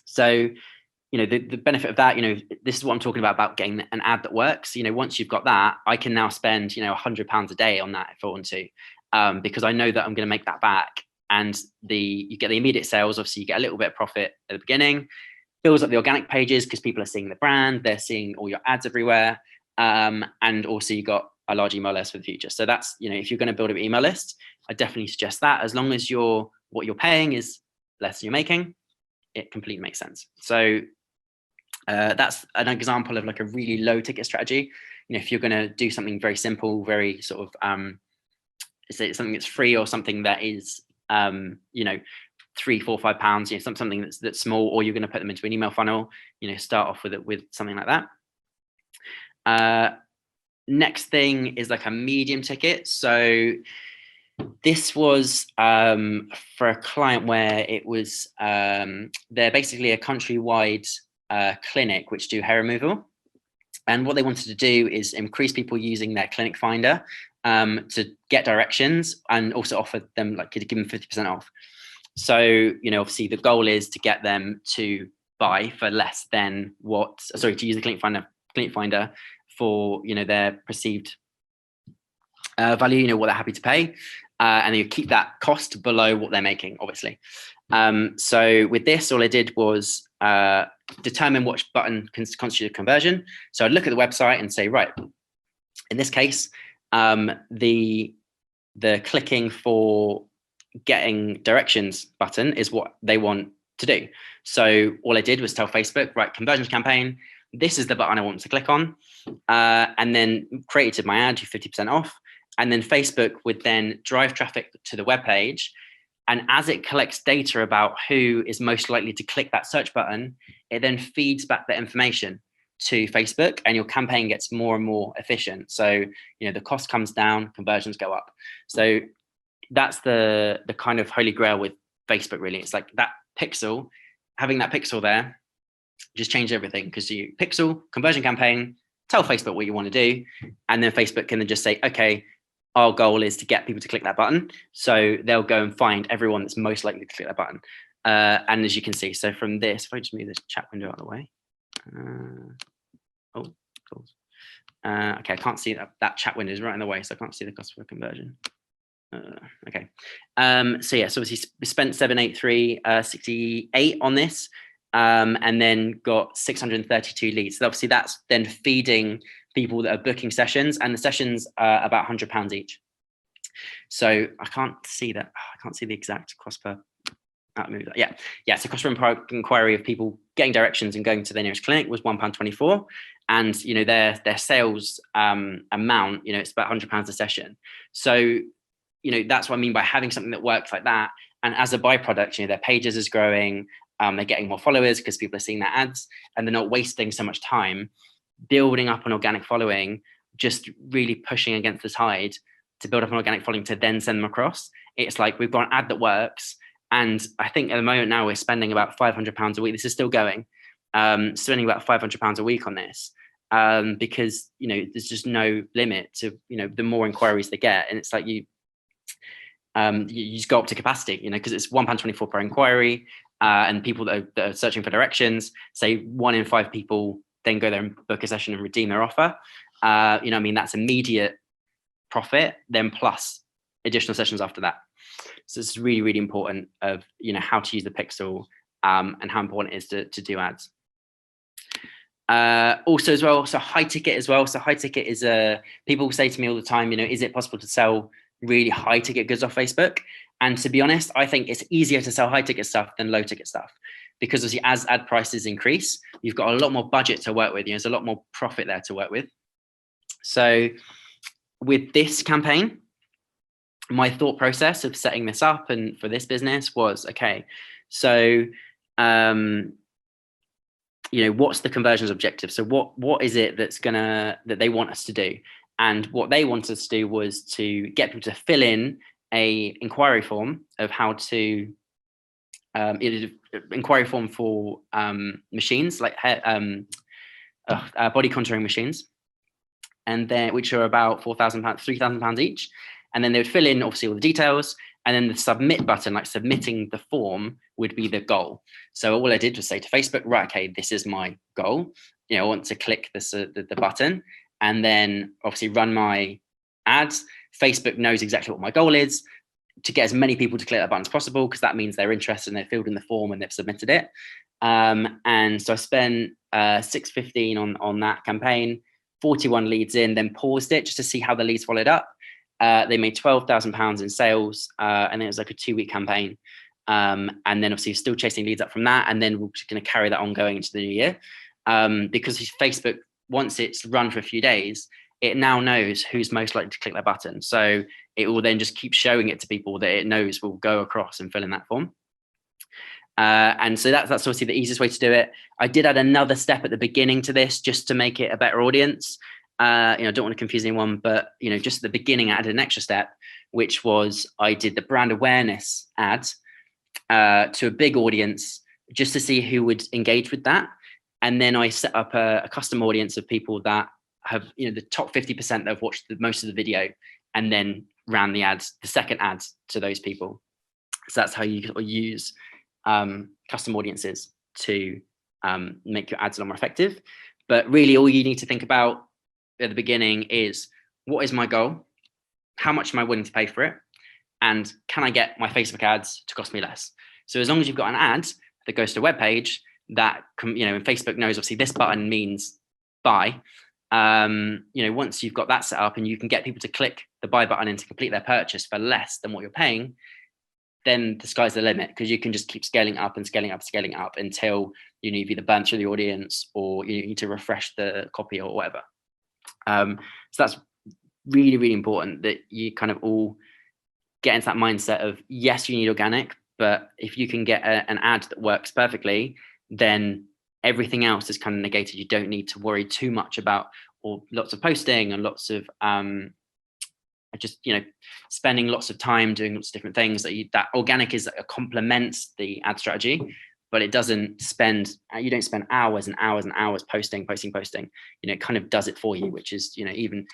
So the benefit of that, this is what I'm talking about getting an ad that works. Once you've got that, I can now spend £100 a day on that if I want to, because I know that I'm going to make that back. And you get the immediate sales. Obviously you get a little bit of profit at the beginning, builds up the organic pages because people are seeing the brand, they're seeing all your ads everywhere, and also you got a large email list for the future. So that's, if you're going to build an email list, I definitely suggest that. As long as what you're paying is less than you're making, it completely makes sense. So that's an example of like a really low ticket strategy. If you're going to do something very simple, very sort of something that's free, or something that is £3, £4, £5, something that's small, or you're going to put them into an email funnel, start off with something like that. Next thing is like a medium ticket. So this was for a client where it was they're basically a countrywide clinic which do hair removal, and what they wanted to do is increase people using their clinic finder to get directions, and also offer them, like, give them 50% off. So obviously the goal is to get them to buy for less than to use the clinic finder for, their perceived value, what they're happy to pay, and you keep that cost below what they're making, obviously. So with this, all I did was determine which button constituted conversion. So I'd look at the website and say, right, in this case, the clicking for getting directions button is what they want to do. So all I did was tell Facebook, right, conversions campaign, this is the button I want to click on, and then created my ad, 50% off. And then Facebook would then drive traffic to the web page. And as it collects data about who is most likely to click that search button, it then feeds back that information to Facebook, and your campaign gets more and more efficient. So, the cost comes down, conversions go up. So that's the kind of holy grail with Facebook, really. It's like that pixel, having that pixel there just changed everything, because you pixel, conversion campaign, tell Facebook what you want to do. And then Facebook can then just say, okay, our goal is to get people to click that button. So they'll go and find everyone that's most likely to click that button. And as you can see, so from this, if I just move this chat window out of the way. Okay, I can't see that chat window is right in the way, so I can't see the cost per conversion. Okay. So yeah, so obviously we spent 783.68 on this, and then got 632 leads. So obviously that's then feeding people that are booking sessions, and the sessions are about £100 each. So I can't see that. I can't see the exact cost per. Yeah. So cost per inquiry of people getting directions and going to their nearest clinic was £1.24, and their sales amount, it's about £100 a session. So that's what I mean by having something that works like that. And as a byproduct, their pages is growing. They're getting more followers because people are seeing their ads, and they're not wasting so much time building up an organic following, just really pushing against the tide to build up an organic following to then send them across. It's like we've got an ad that works. And I think at the moment now we're spending about £500 a week. This is still going, spending about £500 a week on this, because, there's just no limit to, the more inquiries they get. And it's like you just go up to capacity, because it's £1.24 per inquiry. And people that are searching for directions, say 1 in 5 people then go there and book a session and redeem their offer. That's immediate profit, then plus additional sessions after that. So it's really, really important of, how to use the pixel, and how important it is to do ads. Also as well, so high ticket as well. So high ticket is people say to me all the time, is it possible to sell really high ticket goods off Facebook? And to be honest, I think it's easier to sell high ticket stuff than low ticket stuff, because obviously as ad prices increase, you've got a lot more budget to work with. There's a lot more profit there to work with. So with this campaign, my thought process of setting this up and for this business was, okay, so what's the conversions objective? So what is it that they want us to do? And what they wanted us to do was to get people to fill in a inquiry form of how to inquiry form for machines like body contouring machines, and then which are about £4,000, £3,000 each. And then they would fill in obviously all the details, and then the submit button, like submitting the form, would be the goal. So all I did was say to Facebook, right, okay, this is my goal. I want to click this the button, and then obviously run my ads. Facebook knows exactly what my goal is, to get as many people to click that button as possible, because that means they're interested and they've filled in the form and they've submitted it. And so I spent $615 on that campaign, 41 leads in, then paused it just to see how the leads followed up. They made £12,000 in sales, and it was like a 2-week campaign. And then obviously still chasing leads up from that. And then we're just going to carry that on going into the new year, because Facebook, once it's run for a few days, it now knows who's most likely to click that button. So it will then just keep showing it to people that it knows will go across and fill in that form. And so that's obviously the easiest way to do it. I did add another step at the beginning to this just to make it a better audience. I don't want to confuse anyone, but just at the beginning, I added an extra step, which was I did the brand awareness ad to a big audience just to see who would engage with that. And then I set up a custom audience of people that have, the top 50% that have watched most of the video, and then ran the ads, the second ads to those people. So that's how you use custom audiences to make your ads a lot more effective. But really all you need to think about at the beginning is, what is my goal? How much am I willing to pay for it? And can I get my Facebook ads to cost me less? So as long as you've got an ad that goes to a web page that, and Facebook knows obviously this button means buy. Once you've got that set up and you can get people to click the buy button and to complete their purchase for less than what you're paying, then the sky's the limit, because you can just keep scaling up and scaling up, scaling up until you've either burnt through the audience or you need to refresh the copy or whatever. So that's really, really important that you kind of all get into that mindset of, yes, you need organic, but if you can get an ad that works perfectly, then everything else is kind of negated. You don't need to worry too much about or lots of posting and lots of spending lots of time doing lots of different things. That organic is complements the ad strategy, but it doesn't spend. You don't spend hours and hours and hours posting. It kind of does it for you, which is even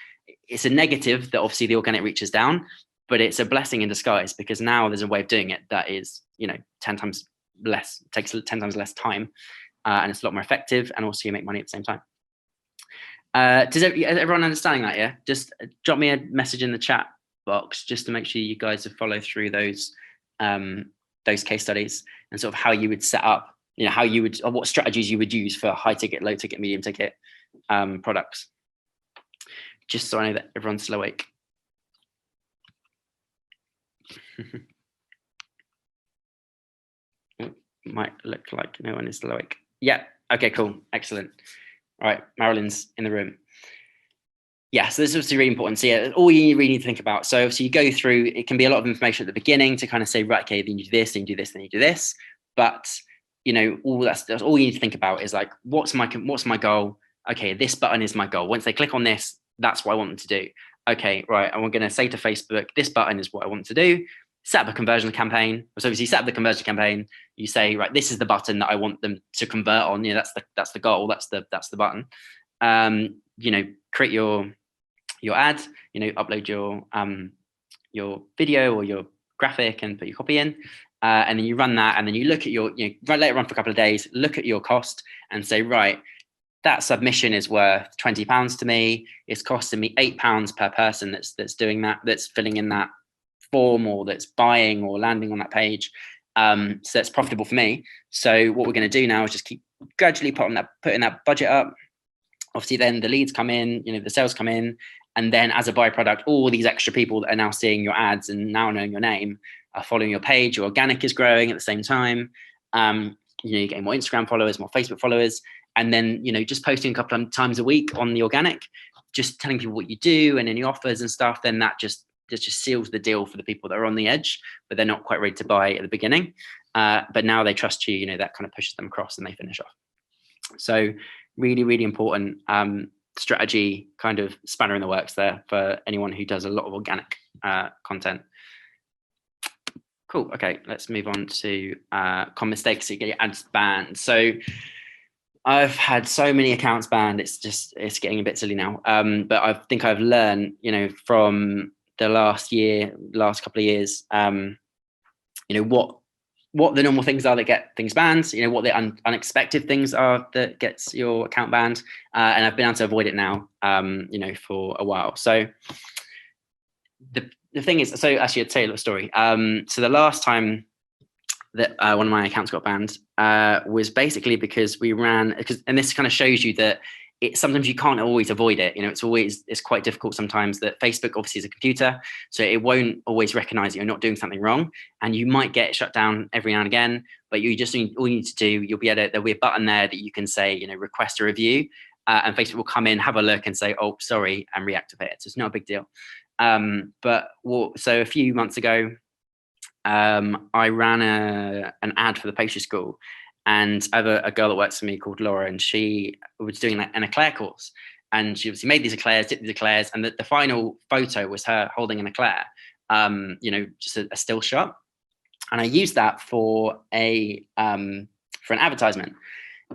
it's a negative that obviously the organic reach is down, but it's a blessing in disguise, because now there's a way of doing it that is 10 times less, takes 10 times less time, and it's a lot more effective, and also you make money at the same time. Does everyone understanding that? Yeah, just drop me a message in the chat box just to make sure you guys have followed through those case studies and sort of how you would set up, how you would, or what strategies you would use for high ticket, low ticket, medium ticket products. Just so I know that everyone's still awake. Might look like no one is still awake. Yeah. Okay, cool. Excellent. All right. Marilyn's in the room. Yeah. So this is obviously really important. So yeah, all you really need to think about. So obviously you go through, it can be a lot of information at the beginning to kind of say, right, okay, then you do this, then you do this, then you do this. But all that's all you need to think about is like, what's my goal? Okay, this button is my goal. Once they click on this, that's what I want them to do. Okay, right. And we're going to say to Facebook, this button is what I want to do. Set up a conversion campaign. So obviously you set up the conversion campaign. You say, right, this is the button that I want them to convert on. That's the goal. That's the button. Create your ad. Upload your video or your graphic and put your copy in, and then you run that, and then you look at your let it run for a couple of days. Look at your cost and say, right, that submission is worth £20 to me. It's costing me £8 per person that's doing that, that's filling in that form, or that's buying or landing on that page. So that's profitable for me. So what we're going to do now is just keep gradually putting that budget up. Obviously, then the leads come in, the sales come in, and then as a byproduct, all these extra people that are now seeing your ads and now knowing your name are following your page. Your organic is growing at the same time. You're getting more Instagram followers, more Facebook followers, and then just posting a couple of times a week on the organic, just telling people what you do and any offers and stuff. Then that just seals the deal for the people that are on the edge, but they're not quite ready to buy at the beginning. But now they trust you. That kind of pushes them across and they finish off. So really, really important strategy, kind of spanner in the works there for anyone who does a lot of organic content. Cool. Okay, let's move on to common mistakes that you get your ads banned. So I've had so many accounts banned. It's getting a bit silly now. But I think I've learned, from the last couple of years, what the normal things are that get things banned, what the unexpected things are that gets your account banned. And I've been able to avoid it now, for a while. So the thing is, so actually I'll tell you a little story. So the last time that one of my accounts got banned was basically because and this kind of shows you that sometimes you can't always avoid it. It's quite difficult sometimes. That Facebook obviously is a computer, so it won't always recognize that you're not doing something wrong, and you might get shut down every now and again. But all you need to do, there'll be a button there that you can say, request a review, and Facebook will come in, have a look, and say, oh, sorry, and reactivate it. So it's not a big deal. So a few months ago, I ran an ad for the pastry school. And I have a girl that works for me called Laura, and she was doing an eclair course. And she obviously made these eclairs, dipped these eclairs, and the final photo was her holding an eclair, just a still shot. And I used that for an advertisement.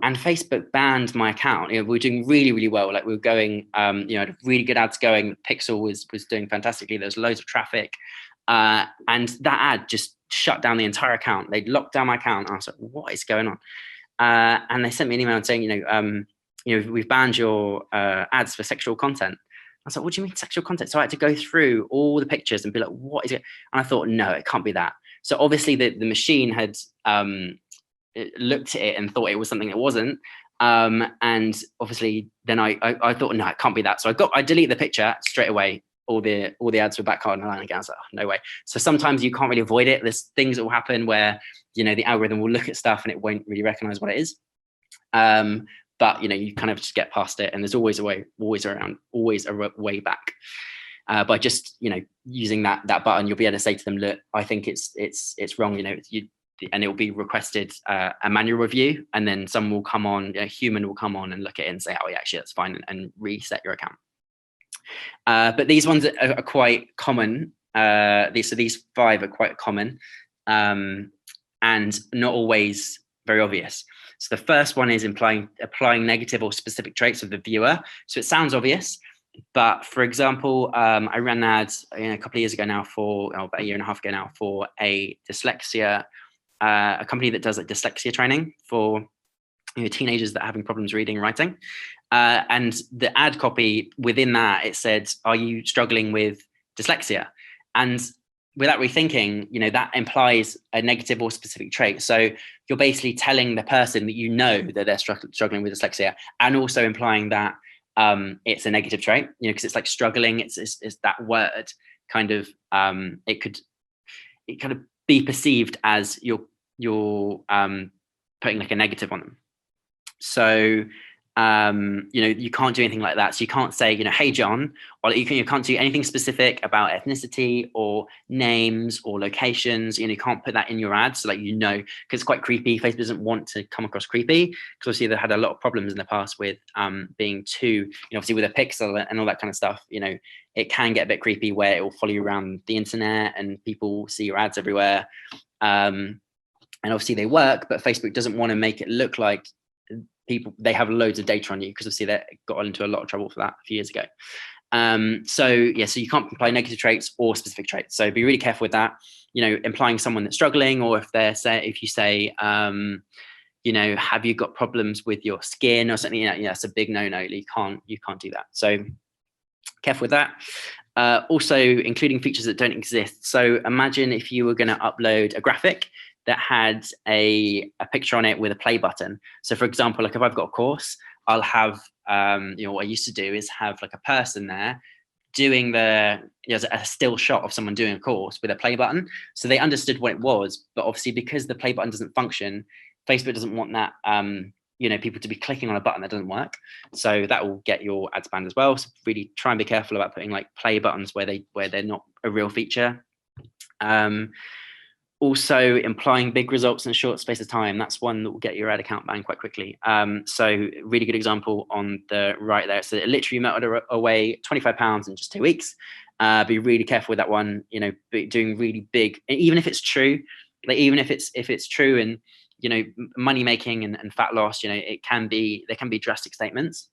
And Facebook banned my account. We were doing really, really well. Like we were going, had really good ads going. Pixel was doing fantastically. There was loads of traffic. And that ad just shut down the entire account. They'd locked down my account. I was like, what is going on? And they sent me an email saying, we've banned your ads for sexual content. I was like, what do you mean sexual content? So I had to go through all the pictures and be like, what is it? And I thought, no, it can't be that. So obviously the machine had looked at it and thought it was something it wasn't. And obviously then I thought, no, it can't be that. So I deleted the picture straight away. All the ads were back on again. I was like, oh, no way. So sometimes you can't really avoid it. There's things that will happen where, the algorithm will look at stuff and it won't really recognize what it is. But you kind of just get past it, and there's always a way back. By just using that button, you'll be able to say to them, look, I think it's wrong, and it will be requested a manual review, and then someone will come on, a human will come on and look at it and say, oh yeah, actually that's fine, and reset your account. But these ones are quite common. These 5 are quite common, and not always very obvious. So the first one is applying negative or specific traits of the viewer. So it sounds obvious, but for example, I ran ads a couple of years ago now about a year and a half ago now, for a company that does dyslexia training for teenagers that are having problems reading and writing. And the ad copy within that, it said, are you struggling with dyslexia? And without rethinking, that implies a negative or specific trait. So you're basically telling the person that that they're struggling with dyslexia, and also implying that it's a negative trait, because it's like struggling. It's that word kind of, it could kind of be perceived as you're putting like a negative on them. So you can't do anything like that. So you can't say, hey John, or you can't do anything specific about ethnicity or names or locations. You can't put that in your ad. So because it's quite creepy. Facebook doesn't want to come across creepy, because obviously they had a lot of problems in the past with being too, obviously with a pixel and all that kind of stuff. It can get a bit creepy where it will follow you around the internet and people see your ads everywhere. And obviously they work, but Facebook doesn't want to make it look like they have loads of data on you, because obviously they got into a lot of trouble for that a few years ago. So you can't apply negative traits or specific traits. So be really careful with that. Implying someone that's struggling, or if you say, have you got problems with your skin or something? That's a big no. You can't do that. So careful with that. Also, including features that don't exist. So imagine if you were going to upload a graphic that had a picture on it with a play button. So for example, if I've got a course, I'll have, what I used to do is have a person there doing a still shot of someone doing a course with a play button. So they understood what it was, but obviously because the play button doesn't function, Facebook doesn't want that, people to be clicking on a button that doesn't work. So that will get your ads banned as well. So really try and be careful about putting play buttons where they're not a real feature. Also, implying big results in a short space of time. That's one that will get your ad account banned quite quickly. So really good example on the right there. So it literally melted away £25 in just 2 weeks. Be really careful with that one. Doing really big, even if it's true, even if it's true and money making and fat loss, there can be drastic statements.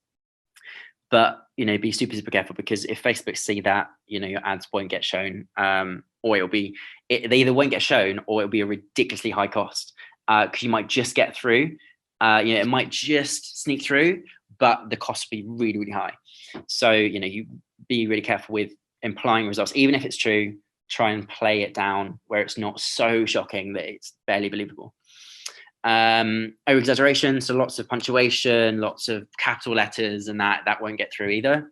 But be super careful, because if Facebook see that, your ads won't get shown, or they either won't get shown or it'll be a ridiculously high cost, because you might just get through, it might just sneak through, but the cost will be really, really high. So you be really careful with implying results, even if it's true. Try and play it down where it's not so shocking that it's barely believable. Over exaggeration, so lots of punctuation, lots of capital letters, and that won't get through either.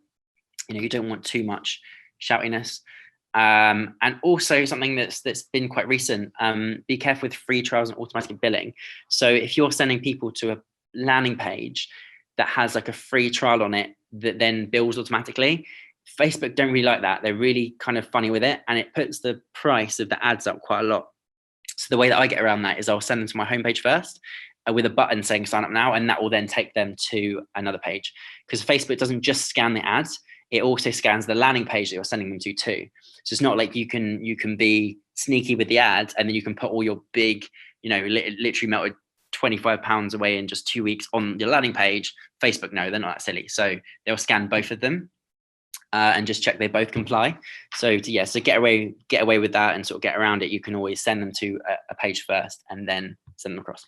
You don't want too much shoutiness. And also something that's been quite recent, be careful with free trials and automatic billing. So if you're sending people to a landing page that has a free trial on it that then bills automatically, Facebook don't really like that. They're really kind of funny with it, and it puts the price of the ads up quite a lot. So the way that I get around that is I'll send them to my homepage first with a button saying sign up now, and that will then take them to another page, because Facebook doesn't just scan the ads, it also scans the landing page that you're sending them to too. So it's not like you can be sneaky with the ads and then you can put all your big, literally melted £25 away in just 2 weeks on your landing page. Facebook, no, they're not that silly. So they'll scan both of them. And just check they both comply. So get away with that and sort of get around it. You can always send them to a page first and then send them across.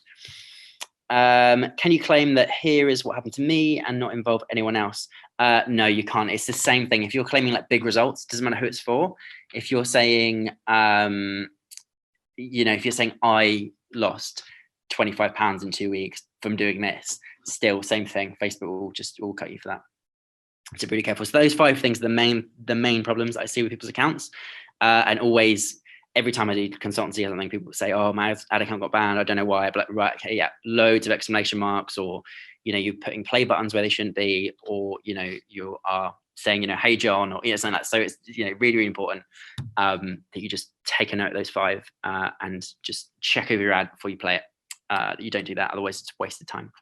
Can you claim that here is what happened to me and not involve anyone else? No, you can't. It's the same thing. If you're claiming like big results, doesn't matter who it's for. If you're saying, if you're saying I lost 25 pounds in 2 weeks from doing this, still same thing. Facebook will cut you for that. So be really careful. So those 5 things are the main problems I see with people's accounts. And always, every time I do consultancy or something, people say, "Oh, my ad account got banned. I don't know why." But right, okay, yeah, loads of exclamation marks, or you're putting play buttons where they shouldn't be, or you are saying, "Hey John," or something like that. So it's really, really important that you just take a note of those 5 and just check over your ad before you play it. That you don't do that, otherwise it's wasted time.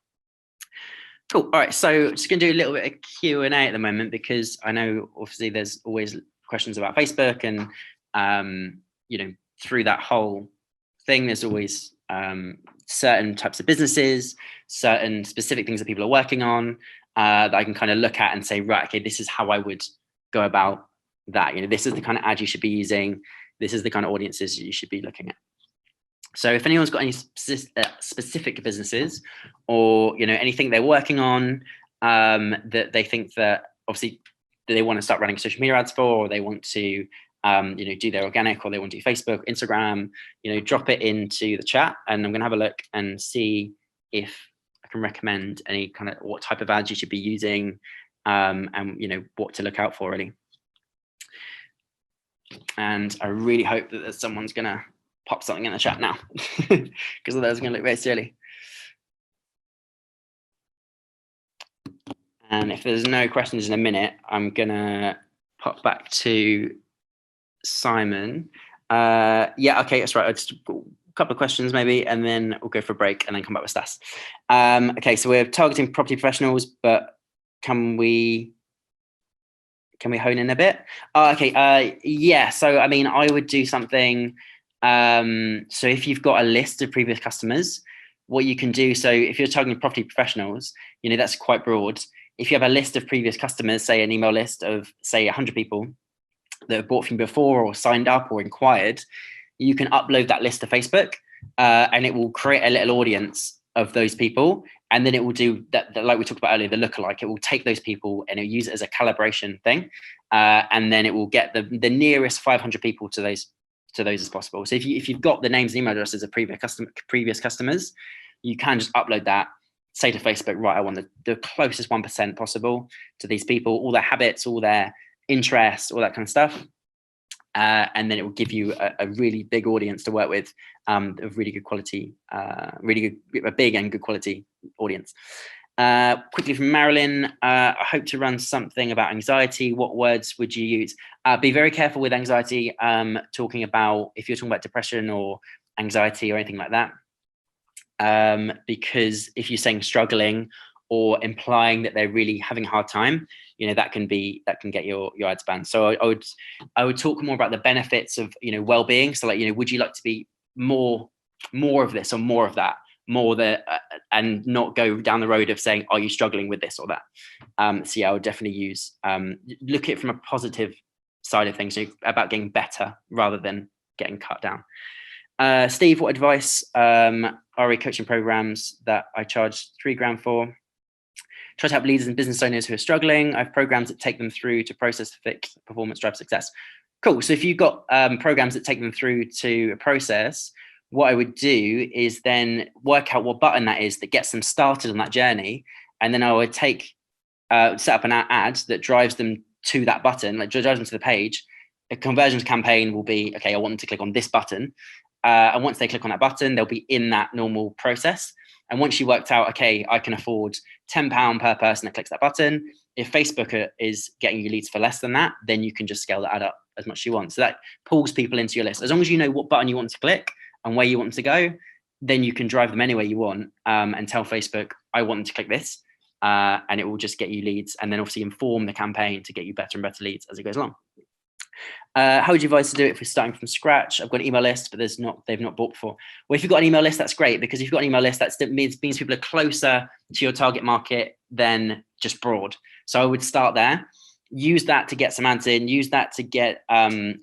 Cool. All right, so just going to do a little bit of Q&A at the moment, because I know obviously there's always questions about Facebook, and through that whole thing, there's always certain types of businesses, certain specific things that people are working on that I can kind of look at and say, right, okay, this is how I would go about that. This is the kind of ad you should be using. This is the kind of audiences you should be looking at. So if anyone's got any specific businesses, or anything they're working on that they think that obviously they want to start running social media ads for, or they want to do their organic, or they want to do Facebook, Instagram, drop it into the chat, and I'm going to have a look and see if I can recommend any kind of what type of ads you should be using, and what to look out for, really. And I really hope that there's someone's going to pop something in the chat now, because otherwise it's going to look very silly. And if there's no questions in a minute, I'm going to pop back to Simon. Yeah, okay, that's right. Just a couple of questions maybe, and then we'll go for a break and then come back with Stas. Okay, so we're targeting property professionals, but can we hone in a bit? Okay, yeah, so I mean, I would do something. So if you've got a list of previous customers, what you can do, so if you're targeting property professionals, that's quite broad. If you have a list of previous customers, say an email list of, say, 100 people that have bought from you before, or signed up or inquired, you can upload that list to Facebook, and it will create a little audience of those people. And then it will do that, like we talked about earlier, the lookalike. It will take those people and it'll use it as a calibration thing. And then it will get the nearest 500 people to those as possible. So if you've got the names and email addresses of previous customers, you can just upload that, say to Facebook, right, I want the closest 1% possible to these people, all their habits, all their interests, all that kind of stuff. And then it will give you a really big audience to work with, of really good quality, a big and good quality audience. Quickly from Marilyn, I hope to run something about anxiety. What words would you use? Be very careful with anxiety, talking about, if you're talking about depression or anxiety or anything like that, because if you're saying struggling or implying that they're really having a hard time, that can get your ads banned. So I would talk more about the benefits of well-being. So like, would you like to be more of this or more of that, and not go down the road of saying, are you struggling with this or that? So yeah, I would definitely use look at it from a positive side of things, so about getting better rather than getting cut down. Steve, what advice? RE coaching programs that I charge $3,000 for. Try to help leaders and business owners who are struggling. I have programs that take them through to process, fix, performance, drive success. Cool. So if you've got programs that take them through to a process, what I would do is then work out what button that is that gets them started on that journey. And then I would set up an ad that drives them to that button, like drives them to the page. A conversions campaign will be, okay, I want them to click on this button. And once they click on that button, they'll be in that normal process. And once you worked out, okay, I can afford £10 per person that clicks that button. If Facebook is getting you leads for less than that, then you can just scale that ad up as much as you want. So that pulls people into your list. As long as you know what button you want to click and where you want them to go, then you can drive them anywhere you want, and tell Facebook, I want them to click this, and it will just get you leads, and then obviously inform the campaign to get you better and better leads as it goes along. How would you advise to do it if we're starting from scratch? I've got an email list, but they've not bought before. Well, if you've got an email list, that's great, because if you've got an email list, that means people are closer to your target market than just broad. So I would start there, use that to get some ads in, use that to get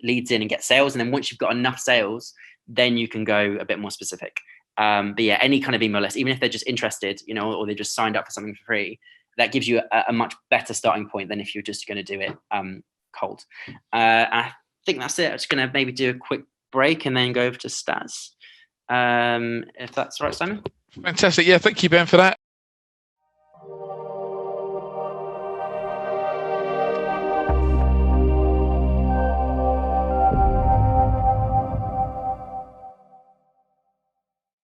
leads in and get sales. And then once you've got enough sales, then you can go a bit more specific. But yeah, any kind of email list, even if they're just interested, or they just signed up for something for free, that gives you a much better starting point than if you're just going to do it cold. I think that's it. I'm just going to maybe do a quick break and then go over to stats. If that's right, Simon. Fantastic. Yeah, thank you, Ben, for that.